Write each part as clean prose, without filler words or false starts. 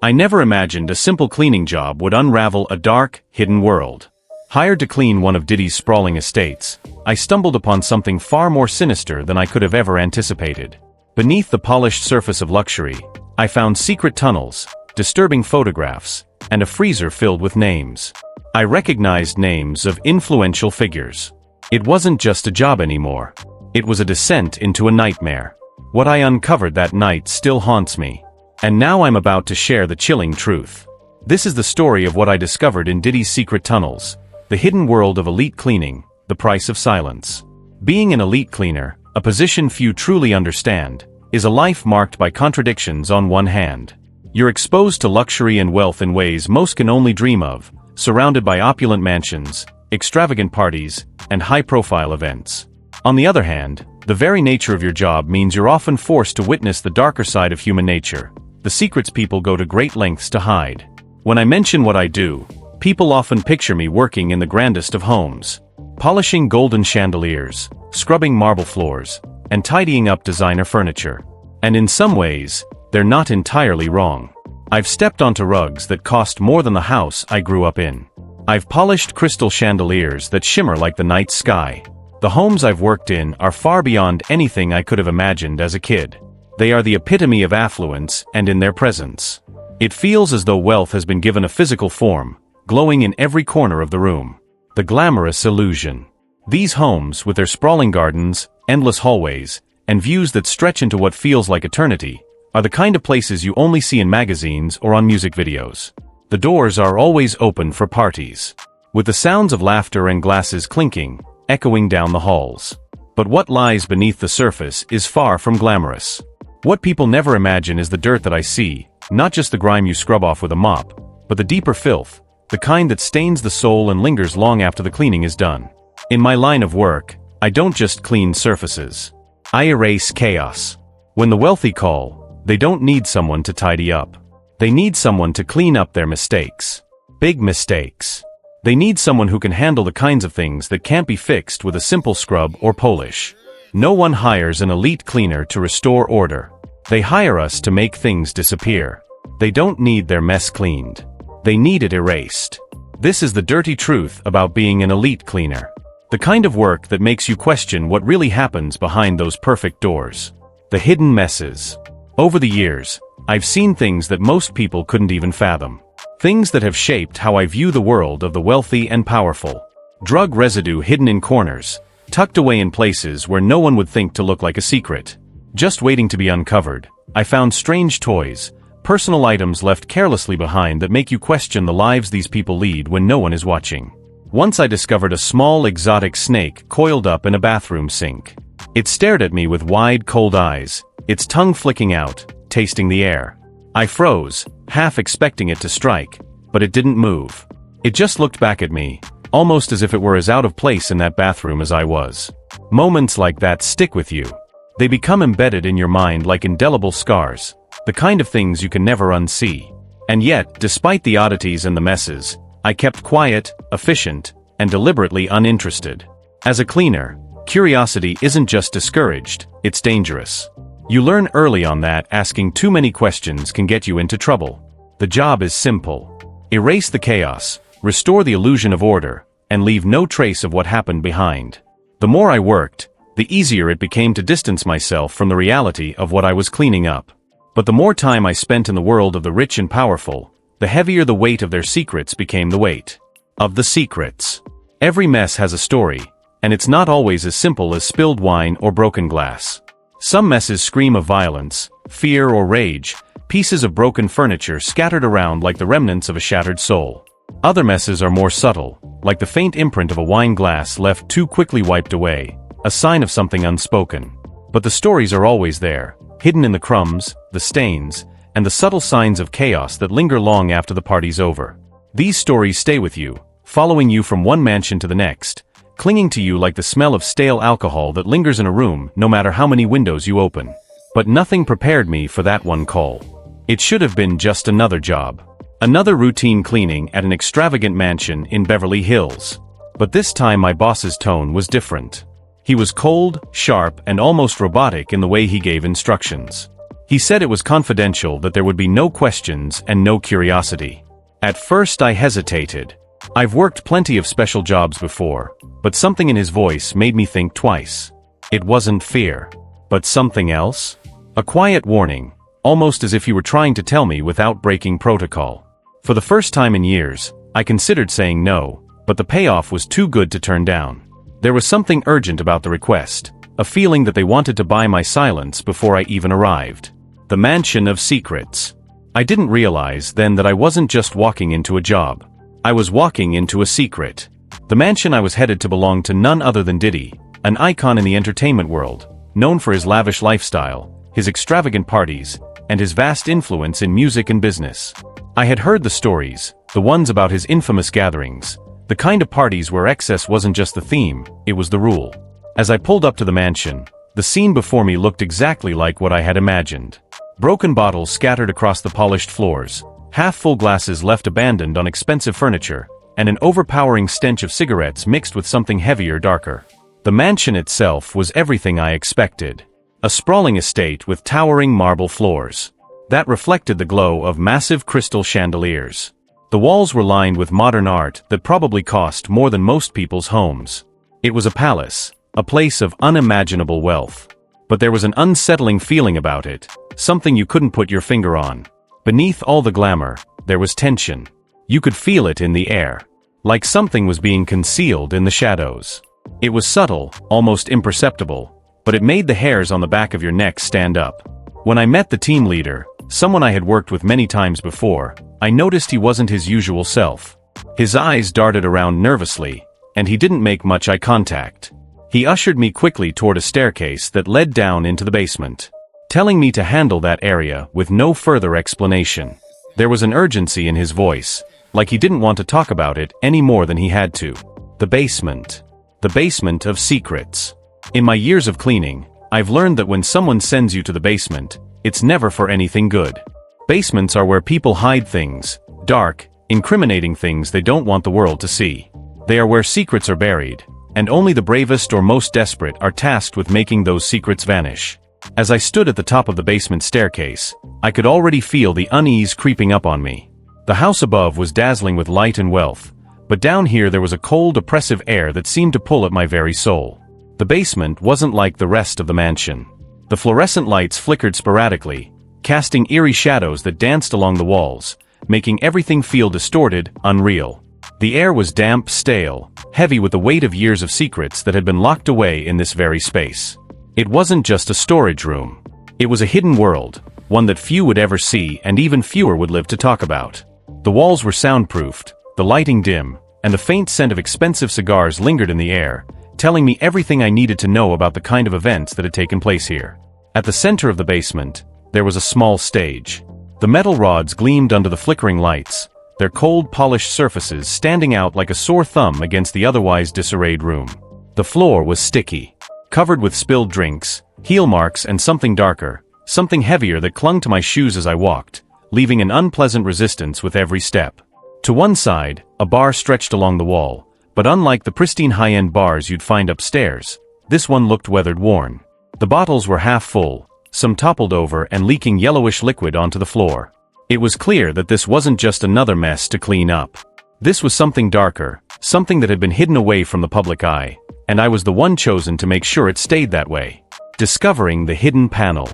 I never imagined a simple cleaning job would unravel a dark, hidden world. Hired to clean one of Diddy's sprawling estates, I stumbled upon something far more sinister than I could have ever anticipated. Beneath the polished surface of luxury, I found secret tunnels, disturbing photographs, and a freezer filled with names. I recognized names of influential figures. It wasn't just a job anymore. It was a descent into a nightmare. What I uncovered that night still haunts me. And now I'm about to share the chilling truth. This is the story of what I discovered in Diddy's secret tunnels, the hidden world of elite cleaning, the price of silence. Being an elite cleaner, a position few truly understand, is a life marked by contradictions. On one hand, you're exposed to luxury and wealth in ways most can only dream of, surrounded by opulent mansions, extravagant parties, and high-profile events. On the other hand, the very nature of your job means you're often forced to witness the darker side of human nature, the secrets people go to great lengths to hide. When I mention what I do, people often picture me working in the grandest of homes, polishing golden chandeliers, scrubbing marble floors, and tidying up designer furniture. And in some ways, they're not entirely wrong. I've stepped onto rugs that cost more than the house I grew up in. I've polished crystal chandeliers that shimmer like the night sky. The homes I've worked in are far beyond anything I could have imagined as a kid. They are the epitome of affluence, and in their presence, it feels as though wealth has been given a physical form, glowing in every corner of the room. The glamorous illusion. These homes, with their sprawling gardens, endless hallways, and views that stretch into what feels like eternity, are the kind of places you only see in magazines or on music videos. The doors are always open for parties, with the sounds of laughter and glasses clinking, echoing down the halls. But what lies beneath the surface is far from glamorous. What people never imagine is the dirt that I see, not just the grime you scrub off with a mop, but the deeper filth, the kind that stains the soul and lingers long after the cleaning is done. In my line of work, I don't just clean surfaces. I erase chaos. When the wealthy call, they don't need someone to tidy up. They need someone to clean up their mistakes. Big mistakes. They need someone who can handle the kinds of things that can't be fixed with a simple scrub or polish. No one hires an elite cleaner to restore order. They hire us to make things disappear. They don't need their mess cleaned. They need it erased. This is the dirty truth about being an elite cleaner. The kind of work that makes you question what really happens behind those perfect doors. The hidden messes. Over the years, I've seen things that most people couldn't even fathom. Things that have shaped how I view the world of the wealthy and powerful. Drug residue hidden in corners, tucked away in places where no one would think to look like a secret. Just waiting to be uncovered. I found strange toys, personal items left carelessly behind that make you question the lives these people lead when no one is watching. Once I discovered a small exotic snake coiled up in a bathroom sink. It stared at me with wide, cold eyes, its tongue flicking out, tasting the air. I froze, half expecting it to strike, but it didn't move. It just looked back at me, almost as if it were as out of place in that bathroom as I was. Moments like that stick with you. They become embedded in your mind like indelible scars, the kind of things you can never unsee. And yet, despite the oddities and the messes, I kept quiet, efficient, and deliberately uninterested. As a cleaner, curiosity isn't just discouraged, it's dangerous. You learn early on that asking too many questions can get you into trouble. The job is simple. Erase the chaos, restore the illusion of order, and leave no trace of what happened behind. The more I worked, the easier it became to distance myself from the reality of what I was cleaning up. But the more time I spent in the world of the rich and powerful, the heavier the weight of their secrets became the weight of the secrets. Every mess has a story, and it's not always as simple as spilled wine or broken glass. Some messes scream of violence, fear or rage, pieces of broken furniture scattered around like the remnants of a shattered soul. Other messes are more subtle, like the faint imprint of a wine glass left too quickly wiped away, a sign of something unspoken. But the stories are always there, hidden in the crumbs, the stains, and the subtle signs of chaos that linger long after the party's over. These stories stay with you, following you from one mansion to the next, clinging to you like the smell of stale alcohol that lingers in a room no matter how many windows you open. But nothing prepared me for that one call. It should have been just another job. Another routine cleaning at an extravagant mansion in Beverly Hills. But this time my boss's tone was different. He was cold, sharp, and almost robotic in the way he gave instructions. He said it was confidential, that there would be no questions and no curiosity. At first I hesitated. I've worked plenty of special jobs before, but something in his voice made me think twice. It wasn't fear, but something else? A quiet warning, almost as if he were trying to tell me without breaking protocol. For the first time in years, I considered saying no, but the payoff was too good to turn down. There was something urgent about the request, a feeling that they wanted to buy my silence before I even arrived. The mansion of secrets. I didn't realize then that I wasn't just walking into a job. I was walking into a secret. The mansion I was headed to belonged to none other than Diddy, an icon in the entertainment world, known for his lavish lifestyle, his extravagant parties, and his vast influence in music and business. I had heard the stories, the ones about his infamous gatherings, the kind of parties where excess wasn't just the theme, it was the rule. As I pulled up to the mansion, the scene before me looked exactly like what I had imagined. Broken bottles scattered across the polished floors, half-full glasses left abandoned on expensive furniture, and an overpowering stench of cigarettes mixed with something heavier, darker. The mansion itself was everything I expected. A sprawling estate with towering marble floors that reflected the glow of massive crystal chandeliers. The walls were lined with modern art that probably cost more than most people's homes. It was a palace, a place of unimaginable wealth. But there was an unsettling feeling about it, something you couldn't put your finger on. Beneath all the glamour, there was tension. You could feel it in the air, like something was being concealed in the shadows. It was subtle, almost imperceptible, but it made the hairs on the back of your neck stand up. When I met the team leader, someone I had worked with many times before, I noticed he wasn't his usual self. His eyes darted around nervously, and he didn't make much eye contact. He ushered me quickly toward a staircase that led down into the basement, telling me to handle that area with no further explanation. There was an urgency in his voice, like he didn't want to talk about it any more than he had to. The basement. The basement of secrets. In my years of cleaning, I've learned that when someone sends you to the basement, it's never for anything good. Basements are where people hide things, dark, incriminating things they don't want the world to see. They are where secrets are buried, and only the bravest or most desperate are tasked with making those secrets vanish. As I stood at the top of the basement staircase, I could already feel the unease creeping up on me. The house above was dazzling with light and wealth, but down here there was a cold, oppressive air that seemed to pull at my very soul. The basement wasn't like the rest of the mansion. The fluorescent lights flickered sporadically, casting eerie shadows that danced along the walls, making everything feel distorted, unreal. The air was damp, stale, heavy with the weight of years of secrets that had been locked away in this very space. It wasn't just a storage room. It was a hidden world, one that few would ever see and even fewer would live to talk about. The walls were soundproofed, the lighting dim, and the faint scent of expensive cigars lingered in the air, telling me everything I needed to know about the kind of events that had taken place here. At the center of the basement, there was a small stage. The metal rods gleamed under the flickering lights, their cold, polished surfaces standing out like a sore thumb against the otherwise disarrayed room. The floor was sticky, covered with spilled drinks, heel marks, and something darker, something heavier that clung to my shoes as I walked, leaving an unpleasant resistance with every step. To one side, a bar stretched along the wall, but unlike the pristine high-end bars you'd find upstairs, this one looked weathered, worn. The bottles were half full, some toppled over and leaking yellowish liquid onto the floor. It was clear that this wasn't just another mess to clean up. This was something darker, something that had been hidden away from the public eye, and I was the one chosen to make sure it stayed that way. Discovering the hidden panel.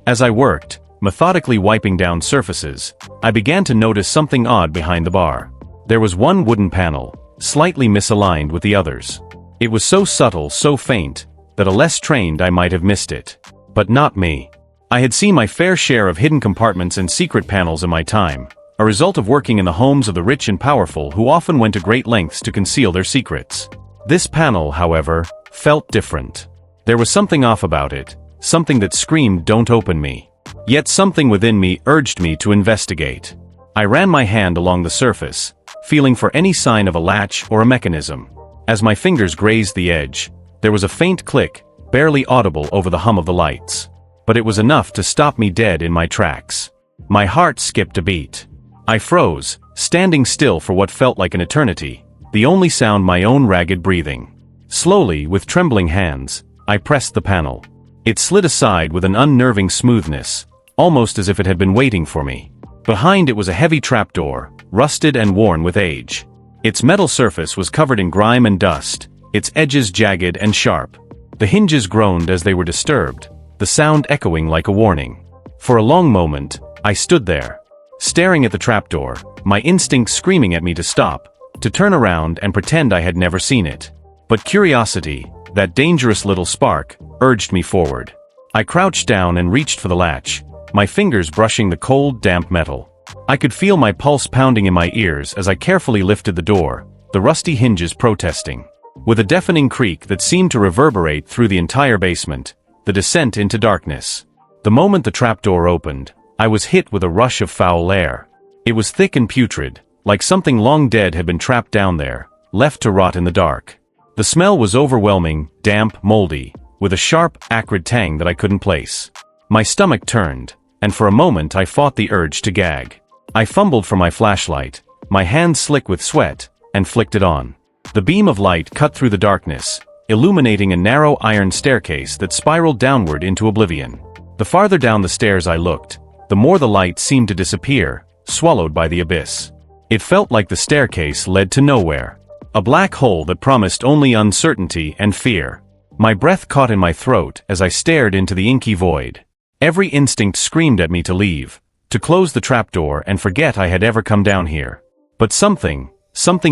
As I worked, methodically wiping down surfaces, I began to notice something odd behind the bar. There was one wooden panel, slightly misaligned with the others. It was so subtle, so faint, that a less trained eye might have missed it. But not me. I had seen my fair share of hidden compartments and secret panels in my time, a result of working in the homes of the rich and powerful who often went to great lengths to conceal their secrets. This panel, however, felt different. There was something off about it, something that screamed, "Don't open me." Yet something within me urged me to investigate. I ran my hand along the surface, feeling for any sign of a latch or a mechanism. As my fingers grazed the edge, there was a faint click, barely audible over the hum of the lights. But it was enough to stop me dead in my tracks. My heart skipped a beat. I froze, standing still for what felt like an eternity, the only sound my own ragged breathing. Slowly, with trembling hands, I pressed the panel. It slid aside with an unnerving smoothness, almost as if it had been waiting for me. Behind it was a heavy trapdoor, rusted and worn with age. Its metal surface was covered in grime and dust, its edges jagged and sharp. The hinges groaned as they were disturbed, the sound echoing like a warning. For a long moment, I stood there, staring at the trapdoor, my instincts screaming at me to stop, to turn around and pretend I had never seen it. But curiosity, that dangerous little spark, urged me forward. I crouched down and reached for the latch, my fingers brushing the cold, damp metal. I could feel my pulse pounding in my ears as I carefully lifted the door, the rusty hinges protesting. With a deafening creak that seemed to reverberate through the entire basement, the descent into darkness. The moment the trapdoor opened, I was hit with a rush of foul air. It was thick and putrid, like something long dead had been trapped down there, left to rot in the dark. The smell was overwhelming, damp, moldy, with a sharp, acrid tang that I couldn't place. My stomach turned, and for a moment I fought the urge to gag. I fumbled for my flashlight, my hands slick with sweat, and flicked it on. The beam of light cut through the darkness, illuminating a narrow iron staircase that spiraled downward into oblivion. The farther down the stairs I looked, the more the light seemed to disappear, swallowed by the abyss. It felt like the staircase led to nowhere. A black hole that promised only uncertainty and fear. My breath caught in my throat as I stared into the inky void. Every instinct screamed at me to leave, to close the trapdoor and forget I had ever come down here. But something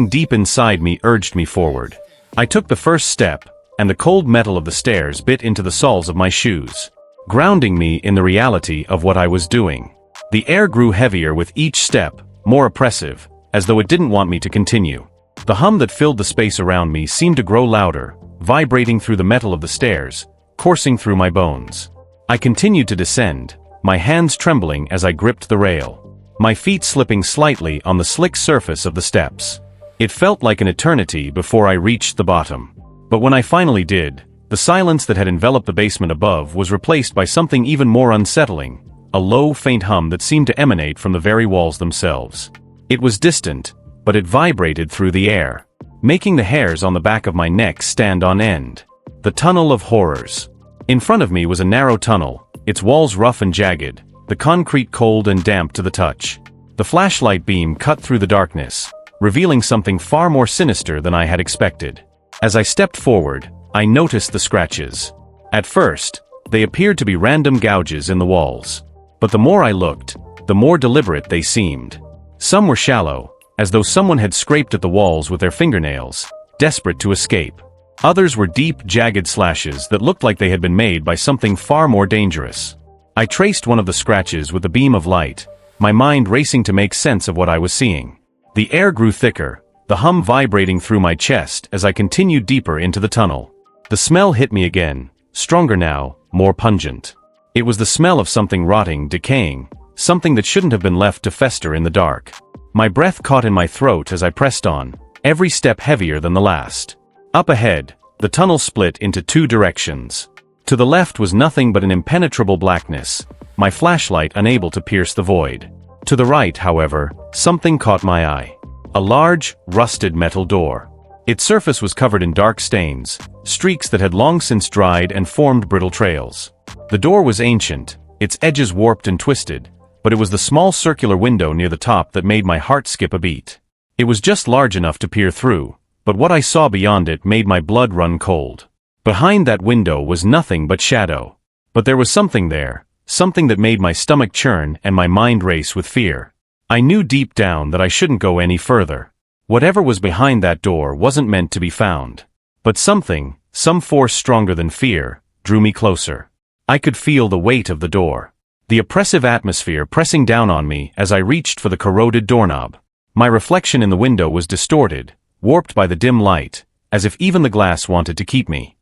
deep inside me urged me forward. I took the first step, and the cold metal of the stairs bit into the soles of my shoes, grounding me in the reality of what I was doing. The air grew heavier with each step, more oppressive, as though it didn't want me to continue. The hum that filled the space around me seemed to grow louder, vibrating through the metal of the stairs, coursing through my bones. I continued to descend, my hands trembling as I gripped the rail, my feet slipping slightly on the slick surface of the steps. It felt like an eternity before I reached the bottom. But when I finally did, the silence that had enveloped the basement above was replaced by something even more unsettling, a low, faint hum that seemed to emanate from the very walls themselves. It was distant, but it vibrated through the air, making the hairs on the back of my neck stand on end. The Tunnel of Horrors. In front of me was a narrow tunnel, its walls rough and jagged, the concrete cold and damp to the touch. The flashlight beam cut through the darkness, revealing something far more sinister than I had expected. As I stepped forward, I noticed the scratches. At first, they appeared to be random gouges in the walls. But the more I looked, the more deliberate they seemed. Some were shallow, as though someone had scraped at the walls with their fingernails, desperate to escape. Others were deep, jagged slashes that looked like they had been made by something far more dangerous. I traced one of the scratches with a beam of light, my mind racing to make sense of what I was seeing. The air grew thicker, the hum vibrating through my chest as I continued deeper into the tunnel. The smell hit me again, stronger now, more pungent. It was the smell of something rotting, decaying, something that shouldn't have been left to fester in the dark. My breath caught in my throat as I pressed on, every step heavier than the last. Up ahead, the tunnel split into two directions. To the left was nothing but an impenetrable blackness, my flashlight unable to pierce the void. To the right, however, something caught my eye. A large, rusted metal door. Its surface was covered in dark stains, streaks that had long since dried and formed brittle trails. The door was ancient, its edges warped and twisted, but it was the small circular window near the top that made my heart skip a beat. It was just large enough to peer through, but what I saw beyond it made my blood run cold. Behind that window was nothing but shadow. But there was something there, something that made my stomach churn and my mind race with fear. I knew deep down that I shouldn't go any further. Whatever was behind that door wasn't meant to be found. But something, some force stronger than fear, drew me closer. I could feel the weight of the door. The oppressive atmosphere pressing down on me as I reached for the corroded doorknob. My reflection in the window was distorted, warped by the dim light, as if even the glass wanted to keep me.